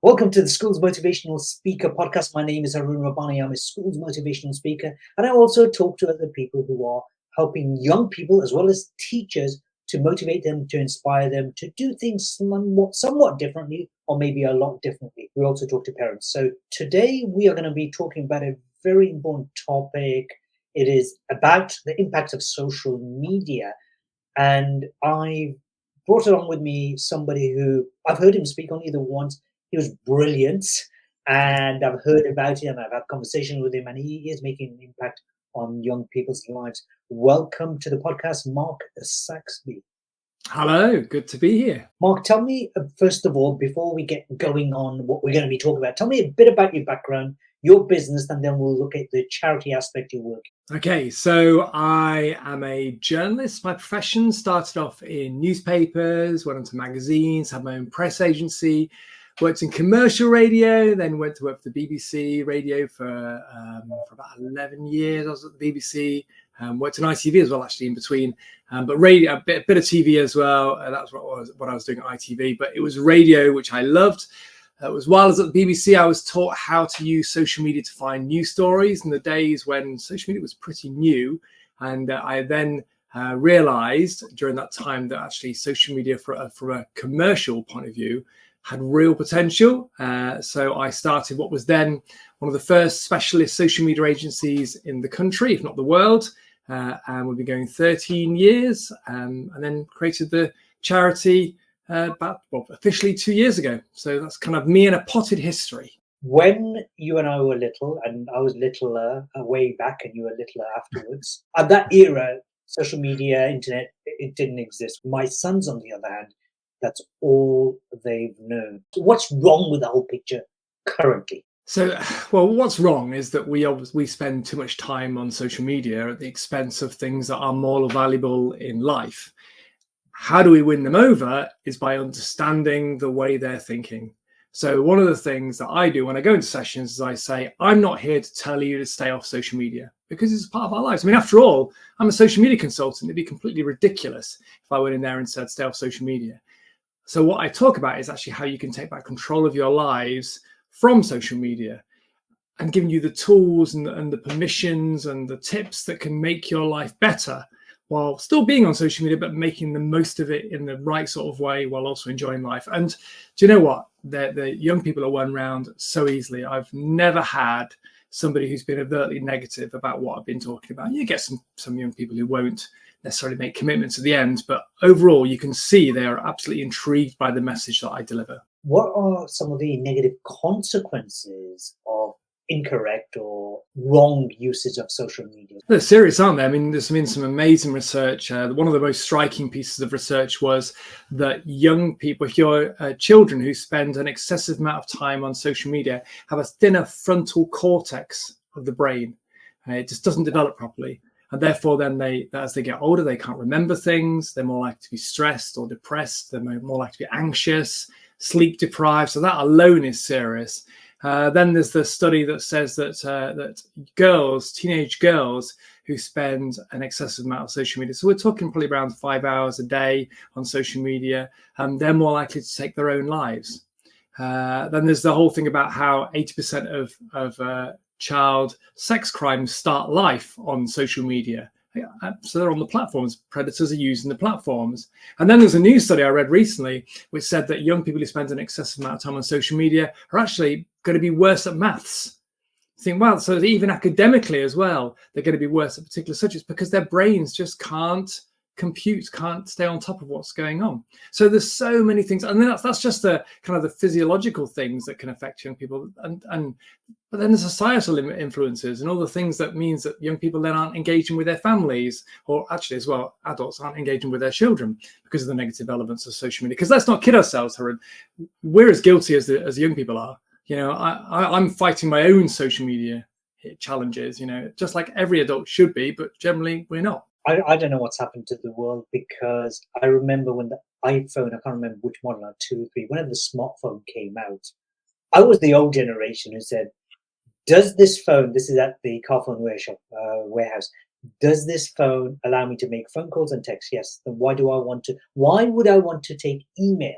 Welcome to the School's Motivational Speaker podcast. My name is Harun Rabbani. I'm a school's motivational speaker, and I also talk to other people who are helping young people as well as teachers to motivate them, to inspire them to do things somewhat differently, or maybe a lot differently. We also talk to parents. So today we are going to be talking about a very important topic. It is about the impact of social media, and I brought along with me somebody who I've heard him speak only the once. He was brilliant, and I've heard about him. I've had conversations with him, and he is making an impact on young people's lives. Welcome to the podcast, Mark Saxby. Hello, good to be here. Mark, tell me, first of all, before we get going on what we're going to be talking about, tell me a bit about your background, your business, and then we'll look at the charity aspect of your work. Okay, so I am a journalist. My profession started off in newspapers, went into magazines, had my own press agency, worked in commercial radio, then went to work for the BBC radio for about 11 years. I was at the BBC, worked in ITV as well, actually, in between. But radio, a bit of TV as well. That's what I was doing at ITV. But it was radio, which I loved. It was while I was at the BBC, I was taught how to use social media to find news stories in the days when social media was pretty new. And I then realized during that time that actually social media from a commercial point of view had real potential. So I started what was then one of the first specialist social media agencies in the country, if not the world. And we've been going 13 years and then created the charity officially 2 years ago. So that's kind of me in a potted history. When you and I were little, and I was littler way back and you were littler afterwards, at that era, social media, internet, it didn't exist. My sons, on the other hand, that's all they've known. So what's wrong with the whole picture currently? So, well, what's wrong is that we spend too much time on social media at the expense of things that are more valuable in life. How do we win them over is by understanding the way they're thinking. So one of the things that I do when I go into sessions is I say, I'm not here to tell you to stay off social media because it's part of our lives. I mean, after all, I'm a social media consultant. It'd be completely ridiculous if I went in there and said, stay off social media. So what I talk about is actually how you can take back control of your lives from social media and giving you the tools and the permissions and the tips that can make your life better while still being on social media, but making the most of it in the right sort of way while also enjoying life. And do you know what? The young people are won round so easily. I've never had somebody who's been overtly negative about what I've been talking about. You get some young people who won't necessarily make commitments at the end, but overall you can see they are absolutely intrigued by the message that I deliver. What are some of the negative consequences of incorrect or wrong usage of social media? They're serious, aren't they? I mean, there's been some amazing research. One of the most striking pieces of research was that young people, if you're children who spend an excessive amount of time on social media, have a thinner frontal cortex of the brain. It just doesn't develop properly. And therefore, then as they get older, they can't remember things. They're more likely to be stressed or depressed. They're more likely to be anxious, sleep deprived. So that alone is serious. Then there's the study that says that teenage girls who spend an excessive amount of social media, so we're talking probably around 5 hours a day on social media, they're more likely to take their own lives. Then there's the whole thing about how 80% of child sex crimes start life on social media. So they're on the platforms. Predators are using the platforms. And then there's a new study I read recently which said that young people who spend an excessive amount of time on social media are actually going to be worse at maths. You think, well, so even academically as well, they're going to be worse at particular subjects because their brains just can't compute, can't stay on top of what's going on. So there's so many things, and then that's just the kind of the physiological things that can affect young people, but then the societal influences and all the things that means that young people then aren't engaging with their families, or actually as well, adults aren't engaging with their children because of the negative elements of social media. Because let's not kid ourselves, Harun. We're as guilty as the young people are. You know, I'm fighting my own social media challenges, you know, just like every adult should be, but generally we're not. I don't know what's happened to the world, because I remember when the iPhone, I can't remember which model, like 2 or 3, whenever the smartphone came out, I was the old generation who said, does this phone, this is at the car phone warehouse, does this phone allow me to make phone calls and texts? Yes. Then why would I want to take emails?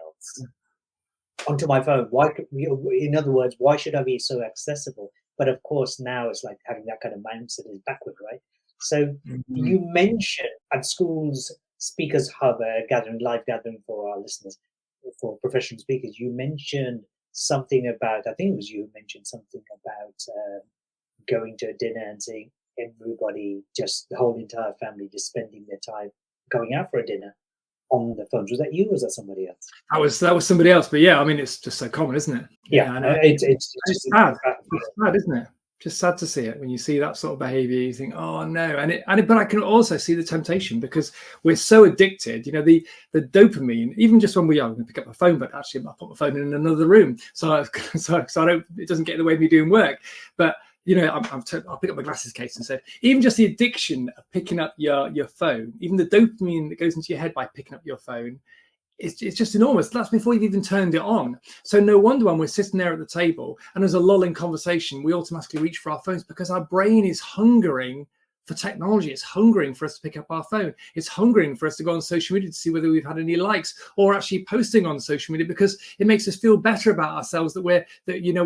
onto my phone. In other words, why should I be so accessible? But of course, now it's like having that kind of mindset is backward, right? So Mhm. you mentioned at schools speakers hub, live gathering for our listeners, for professional speakers. You mentioned something about, I think it was you who mentioned something about going to a dinner and seeing everybody, just the whole entire family, just spending their time going out for a dinner on the phones. Was that you or was that somebody else? That was somebody else, but yeah, I mean, it's just so common, isn't it? Yeah, Yeah, I know. it's It's just sad. yeah. It's sad, isn't it? Just sad to see it when you see that sort of behaviour. You think, oh no, but I can also see the temptation because we're so addicted. You know, the dopamine. Even just when we're young, we pick up a phone, but actually I put my phone in another room, so I don't. It doesn't get in the way of me doing work. But you know, I'll pick up my glasses case and say, even just the addiction of picking up your phone, even the dopamine that goes into your head by picking up your phone. It's just enormous. That's before you've even turned it on. So no wonder when we're sitting there at the table and there's a lull in conversation, we automatically reach for our phones because our brain is hungering for technology. It's hungering for us to pick up our phone. It's hungering for us to go on social media to see whether we've had any likes or actually posting on social media because it makes us feel better about ourselves that we're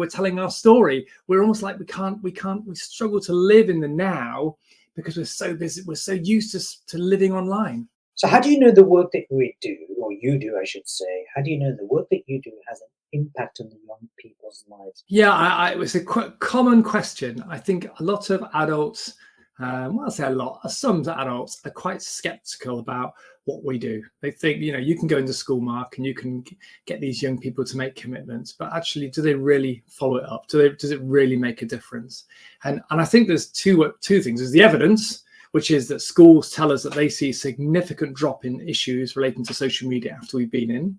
telling our story. We're almost like we struggle to live in the now because we're so busy. We're so used to living online. So how do you know the work that we do, or you do, I should say, how do you know the work that you do has an impact on the young people's lives? Yeah, it was a quite common question. I think a lot of adults, well, I'll say a lot, some adults are quite skeptical about what we do. They think, you can go into school, Mark, and you can get these young people to make commitments, but actually, do they really follow it up? Does it really make a difference? And I think there's two things. There's the evidence, which is that schools tell us that they see a significant drop in issues relating to social media after we've been in.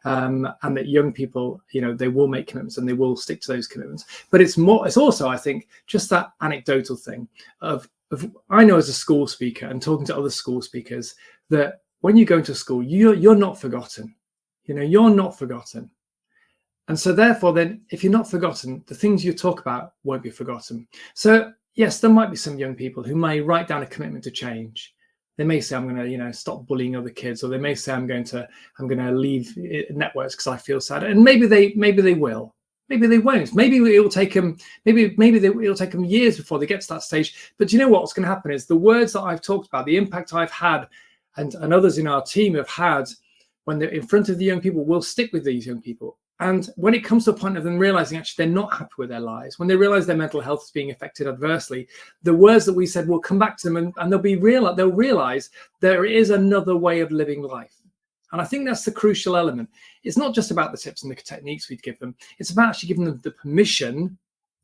And that young people, they will make commitments and they will stick to those commitments. But it's also, I think, just that anecdotal thing of I know as a school speaker and talking to other school speakers that when you go into school, you're not forgotten. You're not forgotten. And so therefore, then, if you're not forgotten, the things you talk about won't be forgotten. So yes, there might be some young people who may write down a commitment to change. They may say, I'm going to, stop bullying other kids, or they may say, I'm going to leave networks because I feel sad. And maybe they will. Maybe they won't. Maybe it will take them. It'll take them years before they get to that stage. But do you know what's going to happen is the words that I've talked about, the impact I've had, and others in our team have had when they're in front of the young people, will stick with these young people. And when it comes to a point of them realizing actually they're not happy with their lives, when they realize their mental health is being affected adversely, the words that we said will come back to them and they'll realize there is another way of living life. And I think that's the crucial element. It's not just about the tips and the techniques we'd give them. It's about actually giving them the permission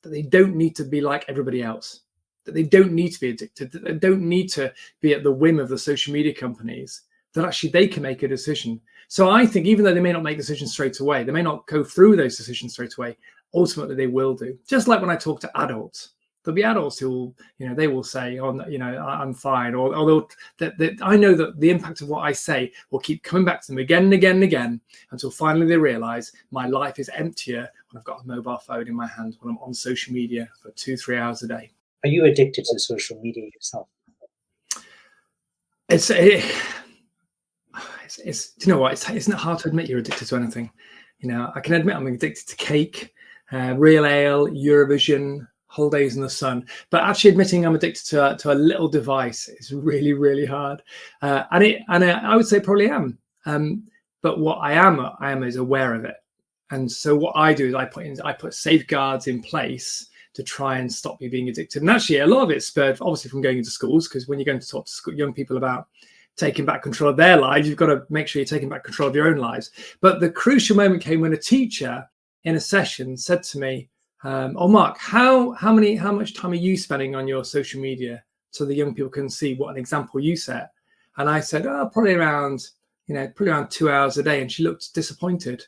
that they don't need to be like everybody else, that they don't need to be addicted, that they don't need to be at the whim of the social media companies, that actually they can make a decision. So I think even though they may not make decisions straight away, they may not go through those decisions straight away, ultimately they will do. Just like when I talk to adults, there'll be adults who will, they will say, oh, I'm fine. Or I know that the impact of what I say will keep coming back to them again and again and again until finally they realize my life is emptier when I've got a mobile phone in my hand, when I'm on social media for 2-3 hours a day. Are you addicted to social media yourself? You know what? Isn't it hard to admit you're addicted to anything? I can admit I'm addicted to cake, real ale, Eurovision, holidays in the sun. But actually admitting I'm addicted to a little device is really, really hard. I would say probably am. But what I am is aware of it. And so what I do is I put safeguards in place to try and stop me being addicted. And actually, a lot of it's spurred obviously from going into schools, because when you're going to talk to young people about taking back control of their lives, you've got to make sure you're taking back control of your own lives. But the crucial moment came when a teacher in a session said to me, oh, Mark, how much time are you spending on your social media so the young people can see what an example you set? And I said, oh, probably around 2 hours a day. And she looked disappointed.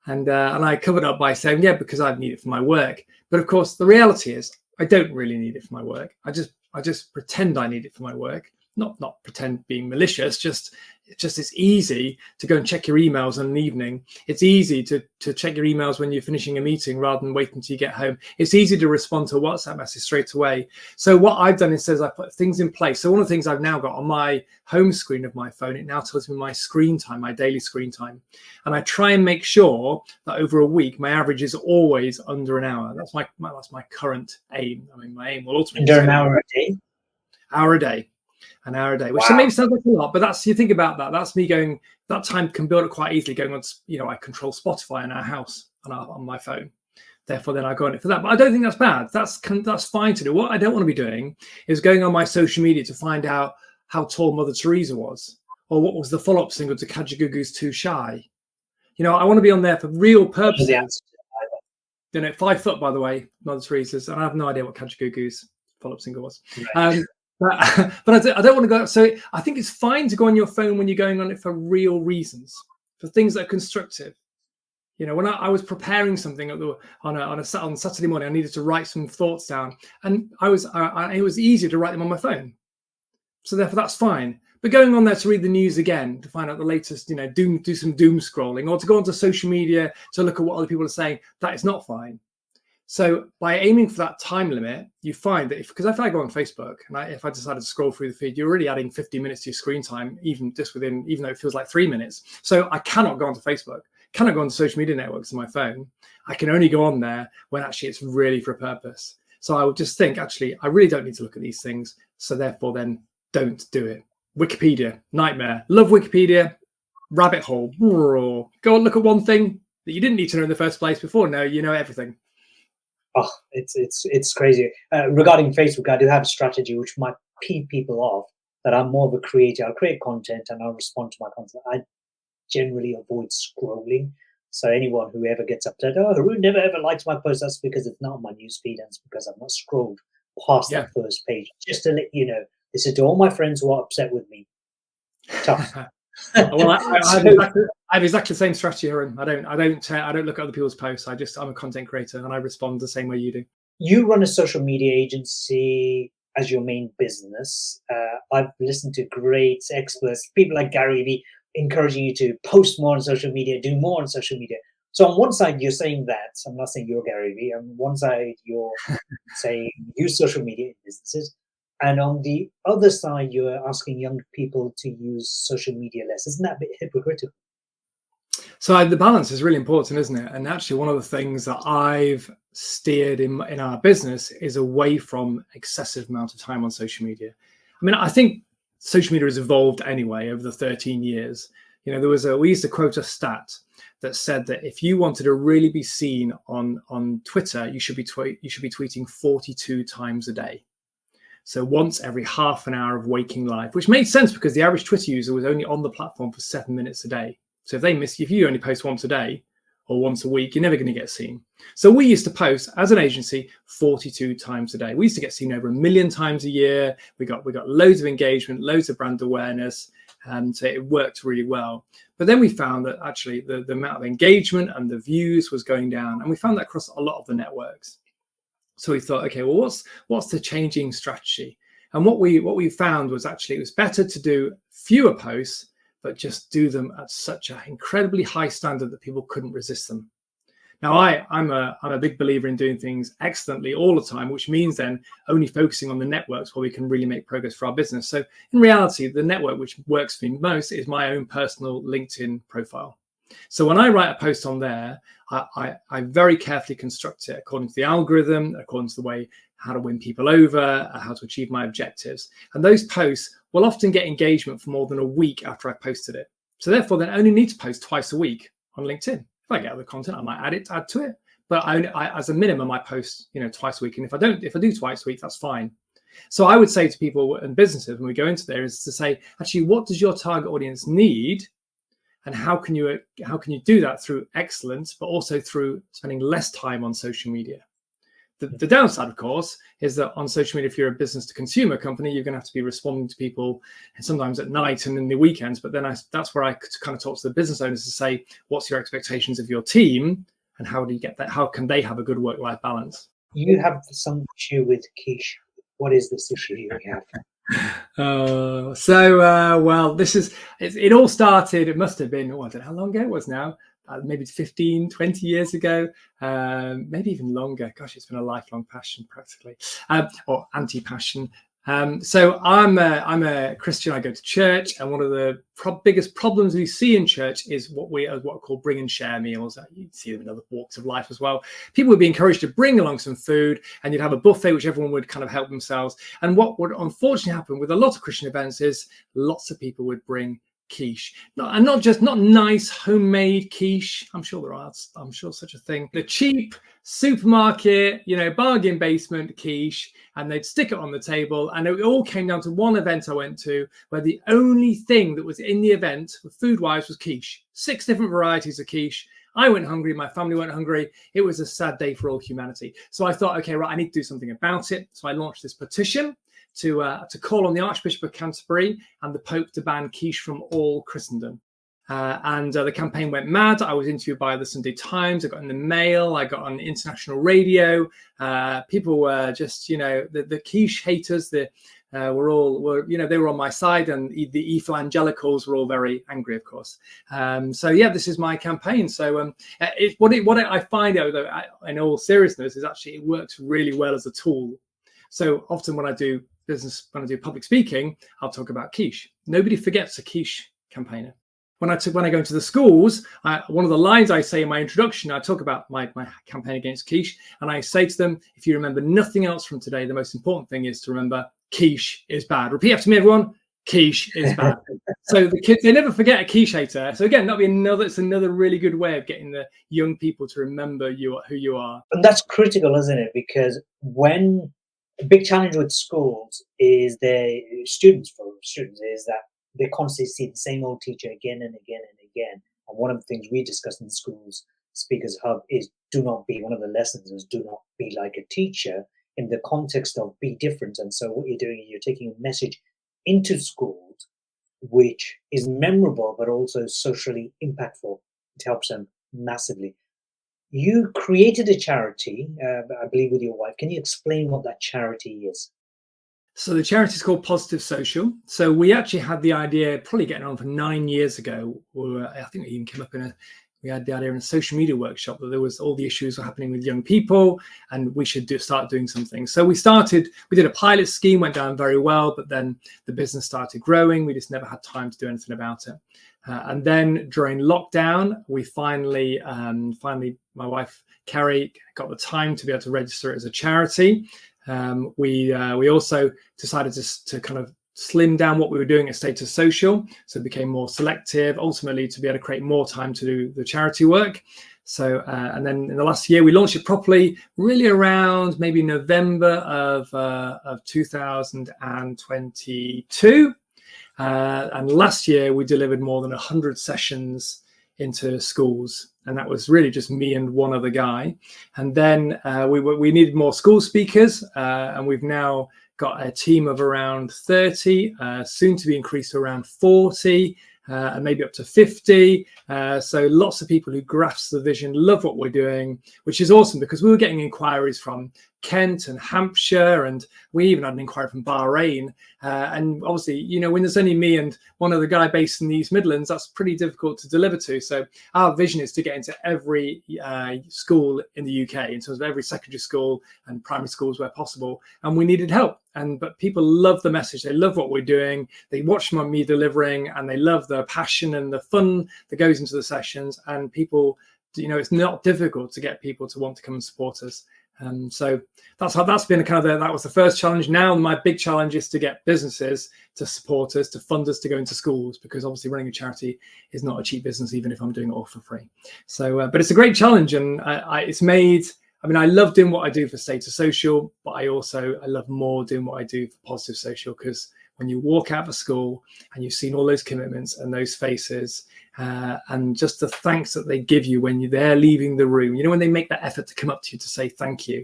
And I covered up by saying, yeah, because I need it for my work. But of course, the reality is I don't really need it for my work. I just pretend I need it for my work. not pretend being malicious, just it's easy to go and check your emails in an evening. It's easy to check your emails when you're finishing a meeting rather than waiting until you get home. It's easy to respond to a WhatsApp message straight away. So what I've done is I put things in place. So one of the things I've now got on my home screen of my phone, it now tells me my screen time, my daily screen time. And I try and make sure that over a week, my average is always under an hour. That's my current aim. I mean, my aim will ultimately Under an hour a day? Hour a day. An hour a day, which Wow. maybe sounds like a lot, but that's, you think about that, that's me going, that time can build up quite easily going on, I control Spotify in our house on my phone. Therefore, then I go on it for that. But I don't think that's bad. That's fine to do. What I don't want to be doing is going on my social media to find out how tall Mother Teresa was, or what was the follow-up single to Kajagoogoo's Too Shy. I want to be on there for real purposes. 5 foot, by the way, Mother Teresa's, and I have no idea what Kajagoogoo's follow-up single was. Right. But I don't want to go. So I think it's fine to go on your phone when you're going on it for real reasons, for things that are constructive. When I was preparing something on Saturday morning, I needed to write some thoughts down, and it was easier to write them on my phone. So therefore, that's fine. But going on there to read the news again, to find out the latest, do some doom scrolling, or to go onto social media to look at what other people are saying, that is not fine. So by aiming for that time limit, you find that because if I go on Facebook and if I decided to scroll through the feed, you're already adding 50 minutes to your screen time, even though it feels like 3 minutes. So I cannot go onto Facebook, cannot go onto social media networks on my phone. I can only go on there when actually it's really for a purpose. So I would just think, actually, I really don't need to look at these things. So therefore, then don't do it. Wikipedia, nightmare. Love Wikipedia, rabbit hole. Go and look at one thing that you didn't need to know in the first place before. No, you know everything. Oh, it's crazy. Regarding Facebook, I do have a strategy which might pee people off, that I'm more of a creator. I'll create content and I'll respond to my content. I generally avoid scrolling. So anyone who ever gets upset, Harun never ever likes my post, that's because it's not on my newsfeed, and it's because I've not scrolled past that first page. Just to let you know, this is to all my friends who are upset with me. Tough. Well, I have exactly the same strategy, Harun. I don't look at other people's posts. I'm a content creator and I respond the same way you do. You run a social media agency as your main business. I've listened to great experts, people like Gary Vee, encouraging you to post more on social media, do more on social media. So on one side, you're saying that. I'm not saying you're Gary Vee. On one side, you're saying use social media in businesses. And on the other side, you're asking young people to use social media less. Isn't that a bit hypocritical? So the balance is really important, isn't it? And actually, one of the things that I've steered in our business is away from excessive amount of time on social media. I mean, I think social media has evolved anyway over the 13 years. We used to quote a stat that said that if you wanted to really be seen on Twitter, you should be tweeting 42 times a day. So once every half an hour of waking life, which made sense because the average Twitter user was only on the platform for 7 minutes a day. So if you only post once a day or once a week, you're never going to get seen. So we used to post as an agency 42 times a day. We used to get seen over 1 million times a year. We got loads of engagement, loads of brand awareness. And so it worked really well. But then we found that actually the amount of engagement and the views was going down. And we found that across a lot of the networks. So we thought, okay, well, what's the changing strategy? And what we found was actually it was better to do fewer posts, but just do them at such an incredibly high standard that people couldn't resist them. Now, I'm a big believer in doing things excellently all the time, which means then only focusing on the networks where we can really make progress for our business. So in reality, the network which works for me most is my own personal LinkedIn profile. So when I write a post on there, I very carefully construct it according to the algorithm, according to the way how to win people over, how to achieve my objectives. And those posts will often get engagement for more than a week after I've posted it. So therefore, then I only need to post twice a week on LinkedIn. If I get other content, I might add to it. But I as a minimum, I post twice a week. And if I do twice a week, that's fine. So I would say to people and businesses when we go into there is to say, actually, what does your target audience need? And how can you do that through excellence, but also through spending less time on social media? The downside, of course, is that on social media, if you're a business to consumer company, you're going to have to be responding to people and sometimes at night and in the weekends. But then that's where I kind of talk to the business owners to say, what's your expectations of your team and how do you get that? How can they have a good work-life balance? You have some issue with quiche. What is this issue you have? Well, it all started, it must have been, I don't know how long ago it was now, maybe 15, 20 years ago, maybe even longer. Gosh, it's been a lifelong passion practically, or anti-passion. So I'm a Christian. I go to church, and one of the biggest problems we see in church is what are called bring and share meals. You see them in other walks of life as well. People would be encouraged to bring along some food, and you'd have a buffet which everyone would kind of help themselves. And what would unfortunately happen with a lot of Christian events is lots of people would bring quiche, not nice homemade quiche. I'm sure such a thing. The cheap supermarket, bargain basement quiche, and they'd stick it on the table. And it all came down to one event I went to where the only thing that was in the event, food-wise, was quiche. 6 different varieties of quiche. I went hungry. My family went hungry. It was a sad day for all humanity. So I thought, okay, right, I need to do something about it. So I launched this petition to call on the Archbishop of Canterbury and the Pope to ban quiche from all Christendom. And the campaign went mad. I was interviewed by the Sunday Times. I got in the Mail. I got on international radio. People were just, the quiche haters. They were on my side, and the evangelicals were all very angry, of course. This is my campaign. So what I find out, though, in all seriousness, is actually it works really well as a tool. So often when I do public speaking, I'll talk about quiche. Nobody forgets a quiche campaigner. When I go into the schools, one of the lines I say in my introduction, I talk about my campaign against quiche, and I say to them, if you remember nothing else from today, the most important thing is to remember quiche is bad. Repeat after me, everyone. Quiche is bad. So the kids, they never forget a quiche hater. So again, it's another really good way of getting the young people to remember who you are. And that's critical, isn't it? Because a big challenge with schools is students is that they constantly see the same old teacher again and again and again. And one of the things we discuss in the Schools Speakers Hub is one of the lessons is do not be like a teacher in the context of be different. And so what you're doing is you're taking a message into schools which is memorable but also socially impactful. It helps them massively. You created a charity, I believe, with your wife. Can you explain what that charity is? So the charity is called Positive Social. So we actually had the idea probably getting on for 9 years ago. I think it even came up we had the idea in a social media workshop that there was all the issues were happening with young people and we should start doing something. So we did a pilot scheme, went down very well, but then the business started growing. We just never had time to do anything about it. And then during lockdown, we finally, my wife, Carrie, got the time to be able to register it as a charity. We also decided to kind of slim down what we were doing at Status Social, so it became more selective, ultimately to be able to create more time to do the charity work. So and then in the last year we launched it properly, really around maybe November of 2022, and last year we delivered more than 100 sessions into schools, and that was really just me and one other guy. And then we needed more school speakers, and we've now got a team of around 30, soon to be increased to around 40, and maybe up to 50. So lots of people who grasp the vision, love what we're doing, which is awesome because we were getting inquiries from Kent and Hampshire, and we even had an inquiry from Bahrain. And obviously, when there's only me and one other guy based in the East Midlands, that's pretty difficult to deliver to. So our vision is to get into every school in the UK, in terms of every secondary school and primary schools where possible. And we needed help. But people love the message. They love what we're doing. They watch me delivering, and they love the passion and the fun that goes into the sessions. And people, it's not difficult to get people to want to come and support us. So that's been that was the first challenge. Now my big challenge is to get businesses to support us, to fund us to go into schools, because obviously running a charity is not a cheap business, even if I'm doing it all for free. So, but it's a great challenge, and I love doing what I do for Status Social, but I love more doing what I do for Positive Social, because when you walk out of a school and you've seen all those commitments and those faces, and just the thanks that they give you when they're leaving the room, when they make that effort to come up to you to say thank you,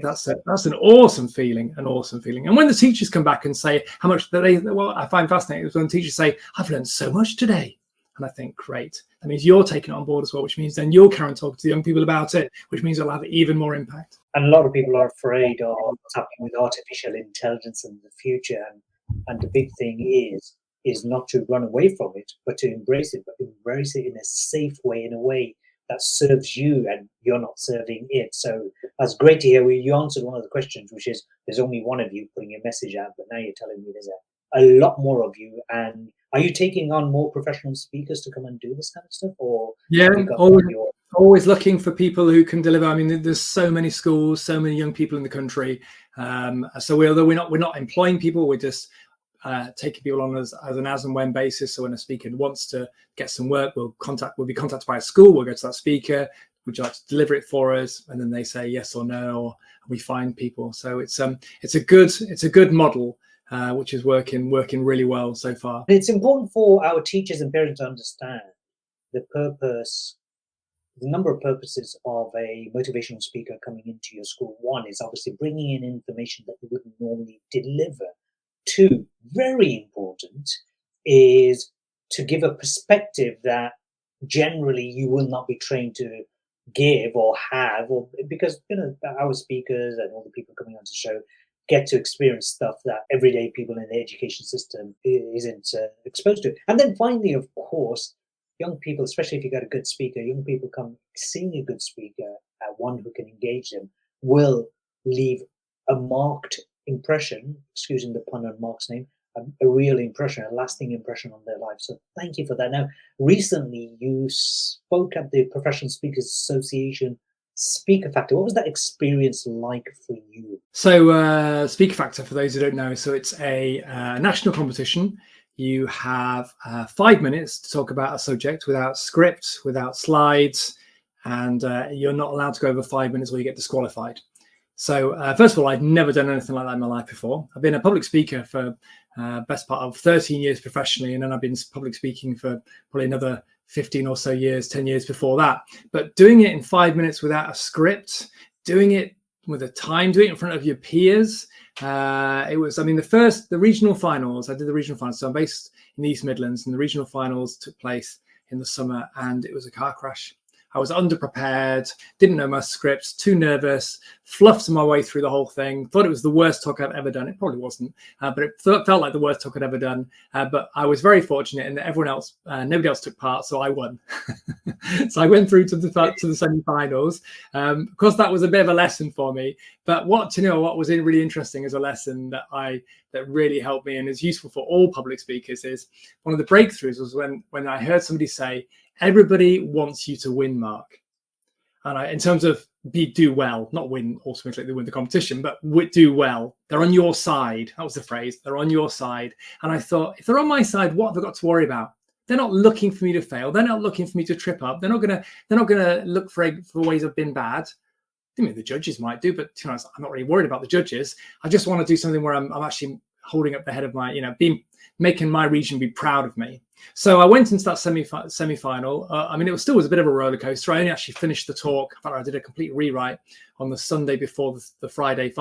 that's an awesome feeling, And when the teachers come back and say how much what I find fascinating is when teachers say, I've learned so much today. And I think, great. That means you're taking it on board as well, which means then you'll carry on talking to the young people about it, which means it'll have even more impact. And a lot of people are afraid of what's happening with artificial intelligence in the future. And the big thing is not to run away from it, but to embrace it, but embrace it in a safe way, in a way that serves you and you're not serving it. So that's great to hear. You answered one of the questions, which is there's only one of you putting your message out, but now you're telling me there's a lot more of you. And are you taking on more professional speakers to come and do this kind of stuff? Or yeah, always looking for people who can deliver. I mean, there's so many schools, so many young people in the country. So we're not employing people. We're just taking people on as and when basis. So when a speaker wants to get some work, we'll be contacted by a school. We'll go to that speaker. Would you like to deliver it for us? And then they say yes or no, or we find people. So it's a good model, which is working really well so far. It's important for our teachers and parents to understand the number of purposes of a motivational speaker coming into your school. One is obviously bringing in information that you wouldn't normally deliver. Two, very important, is to give a perspective that generally you will not be trained to give or have, or because our speakers and all the people coming on the show get to experience stuff that everyday people in the education system isn't exposed to. And then finally, of course, young people, especially if you got a good speaker, young people come seeing a good speaker, one who can engage them, will leave a marked impression, excusing the pun on Mark's name, a real impression, a lasting impression on their life. So thank you for that. Now, recently you spoke at the Professional Speakers Association Speaker Factor. What was that experience like for you? So Speaker Factor, for those who don't know, so it's a national competition. You have 5 minutes to talk about a subject without script, without slides, and you're not allowed to go over 5 minutes or you get disqualified. So first of all, I'd never done anything like that in my life before. I've been a public speaker for best part of 13 years professionally, and then I've been public speaking for probably another 15 or so years, 10 years before that. But doing it in 5 minutes without a script, doing it with a time, doing it in front of your peers, it was, I mean, the regional finals, I did the regional finals. So I'm based in the East Midlands, and the regional finals took place in the summer, and it was a car crash. I was underprepared, didn't know my scripts, too nervous, fluffed my way through the whole thing, thought it was the worst talk I've ever done. It probably wasn't, but it felt like the worst talk I'd ever done. But I was very fortunate in that everyone else, nobody else took part, so I won. So I went through to the semi-finals. Of course, that was a bit of a lesson for me. But what was really interesting as a lesson that really helped me and is useful for all public speakers is one of the breakthroughs was when I heard somebody say, everybody wants you to win, Mark. And in terms of do well, not win, ultimately they win the competition, but do well. They're on your side. That was the phrase. They're on your side. And I thought, if they're on my side, what have I got to worry about? They're not looking for me to fail. They're not looking for me to trip up. They're not gonna look for ways I've been bad. I mean, the judges might do, but I'm not really worried about the judges. I just want to do something where I'm actually holding up the head of my, making my region be proud of me. So I went into that semi-final. I mean, it was a bit of a roller coaster. I only actually finished the talk. In fact, I did a complete rewrite on the Sunday before the Friday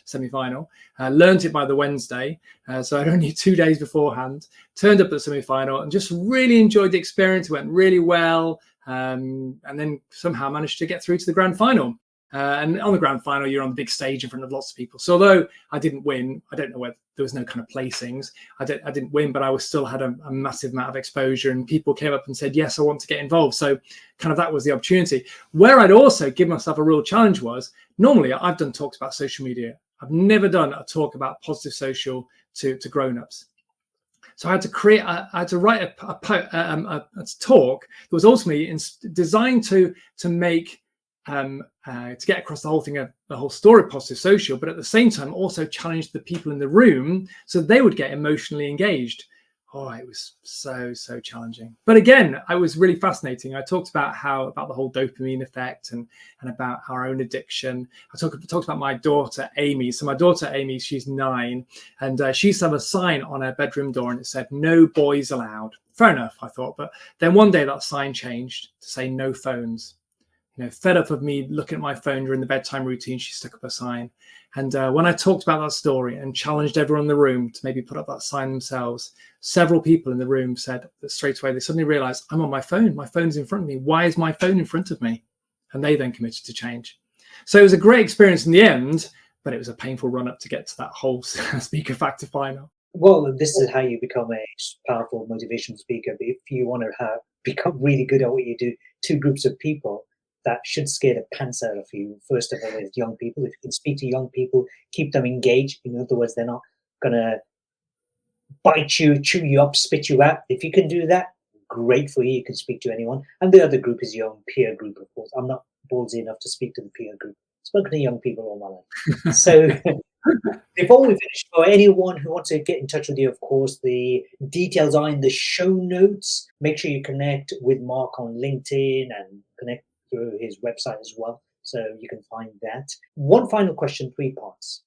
semi-final. Learned it by the Wednesday. So I'd only 2 days beforehand. Turned up at the semi-final and just really enjoyed the experience. It went really well. And then somehow managed to get through to the grand final. And on the grand final, you're on the big stage in front of lots of people. So although I didn't win, I don't know whether there was no kind of placings. I didn't win, but I still had a massive amount of exposure, and people came up and said, yes, I want to get involved. So kind of that was the opportunity. Where I'd also give myself a real challenge was, normally I've done talks about social media. I've never done a talk about positive social to grown-ups. So I had to write a talk that was ultimately designed to make to get across the whole thing, the whole story of positive social, but at the same time also challenge the people in the room so they would get emotionally engaged. Oh, it was so challenging. But again, it was really fascinating. I talked about the whole dopamine effect and about our own addiction. I talked about my daughter, Amy. So my daughter, Amy, she's 9, and she used to have a sign on her bedroom door and it said, no boys allowed. Fair enough, I thought. But then one day that sign changed to say no phones. fed up of me looking at my phone during the bedtime routine, she stuck up a sign. And when I talked about that story and challenged everyone in the room to maybe put up that sign themselves, several people in the room said that straight away, they suddenly realized, I'm on my phone. My phone's in front of me. Why is my phone in front of me? And they then committed to change. So it was a great experience in the end, but it was a painful run up to get to that whole speaker factor final. Well, this is how you become a powerful motivational speaker. But if you want to become really good at what you do, two groups of people that should scare the pants out of you. First of all, is young people. If you can speak to young people, keep them engaged. In other words, they're not going to bite you, chew you up, spit you out. If you can do that, great for you. You can speak to anyone. And the other group is your own peer group, of course. I'm not ballsy enough to speak to the peer group. I've spoken to young people all my life. So before we finish, for anyone who wants to get in touch with you, of course, the details are in the show notes. Make sure you connect with Mark on LinkedIn and connect through his website as well, so you can find that. One final question, 3 parts.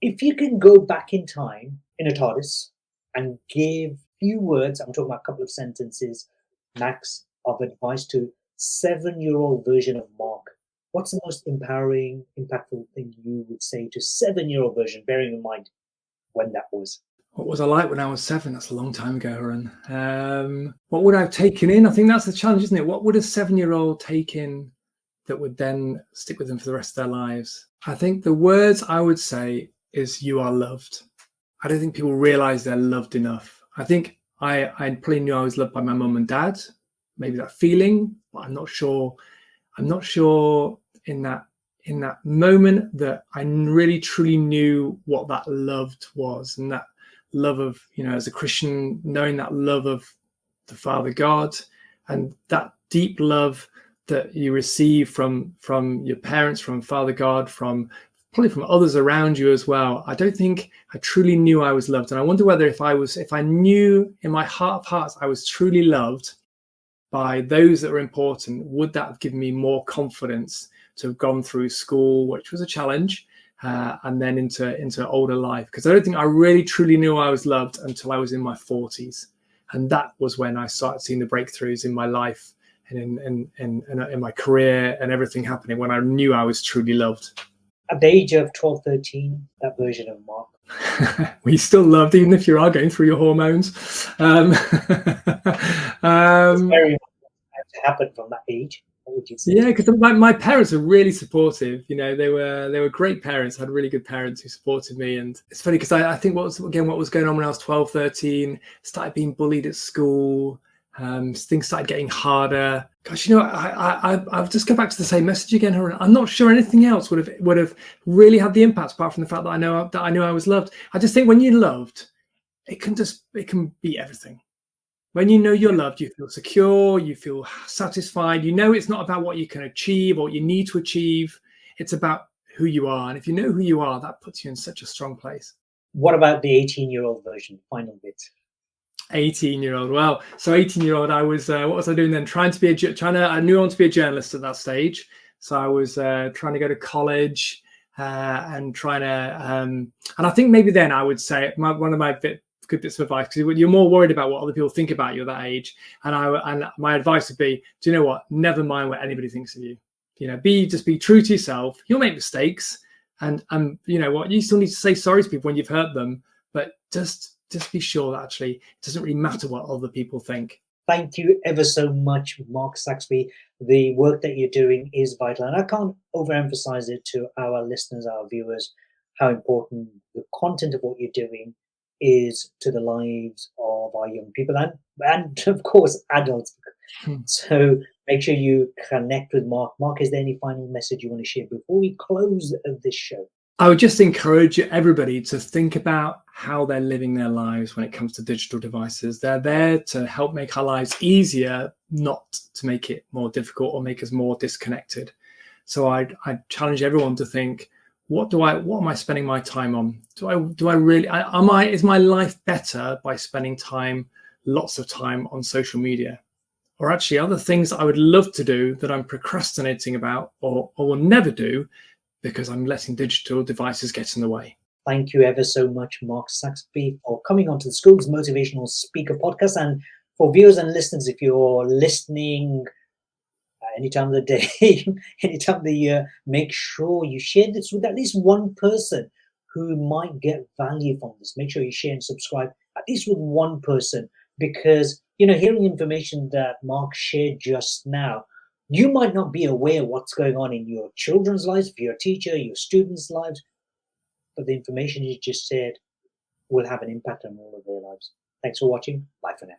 If you can go back in time in a TARDIS and give few words, I'm talking about a couple of sentences max, of advice to 7-year-old version of Mark, what's the most empowering, impactful thing you would say to 7-year-old version, bearing in mind when that was? What was I like when I was 7? That's a long time ago, Harun. What would I have taken in? I think that's the challenge, isn't it? What would a 7-year-old take in that would then stick with them for the rest of their lives? I think the words I would say is, you are loved. I don't think people realize they're loved enough. I think I probably knew I was loved by my mum and dad, maybe that feeling, but I'm not sure in that moment that I really truly knew what that loved was, and that love of, as a Christian, knowing that love of the Father God, and that deep love that you receive from your parents, from Father God, probably from others around you as well. I don't think I truly knew I was loved. And I wonder whether if I knew in my heart of hearts I was truly loved by those that were important, would that have given me more confidence to have gone through school, which was a challenge, and then into older life? Because I don't think I really truly knew I was loved until I was in my 40s. And that was when I started seeing the breakthroughs in my life and in my career and everything happening, when I knew I was truly loved. At the age of 12, 13, that version of Mark. We still loved, even if you are going through your hormones. It's very much to happen from that age. What would you say? Yeah, because my parents are really supportive. They were great parents. I had really good parents who supported me. And it's funny because I think what was going on when I was 12, 13, started being bullied at school. Things started getting harder. Gosh, I've just go back to the same message again. I'm not sure anything else would have really had the impact, apart from the fact that I knew I was loved. I just think when you're loved, it can be everything. When you know you're loved, you feel secure, you feel satisfied. It's not about what you can achieve or what you need to achieve. It's about who you are. And if you know who you are, that puts you in such a strong place. What about the 18-year-old version? Final bit. 18-year-old. Well, so 18-year-old, I was, what was I doing then? I knew I wanted to be a journalist at that stage. So I was trying to go to college and trying to, and I think maybe then I would say one of my good bits of advice, because you're more worried about what other people think about you at that age. And my advice would be, do you know what? Never mind what anybody thinks of you. Just be true to yourself. You'll make mistakes, and you know what? You still need to say sorry to people when you've hurt them, but just be sure that actually it doesn't really matter what other people think. Thank you ever so much, Mark Saxby. The work that you're doing is vital, and I can't overemphasize it to our listeners, our viewers, how important the content of what you're doing is to the lives of our young people and of course adults. So make sure you connect with Mark. Mark, is there any final message you want to share before we close this show? I would just encourage everybody to think about how they're living their lives when it comes to digital devices. They're there to help make our lives easier, not to make it more difficult or make us more disconnected. So I challenge everyone to think, what am I spending my time on? Is my life better by spending lots of time on social media? Or actually other things that I would love to do that I'm procrastinating about or will never do because I'm letting digital devices get in the way. Thank you ever so much, Mark Saxby, for coming onto the School's Motivational Speaker podcast. And for viewers and listeners, if you're listening any time of the day, any time of the year, make sure you share this with at least one person who might get value from this. Make sure you share and subscribe at least with one person, because hearing information that Mark shared just now, you might not be aware what's going on in your children's lives, if you're a teacher, your students' lives, but the information you just said will have an impact on all of their lives. Thanks for watching. Bye for now.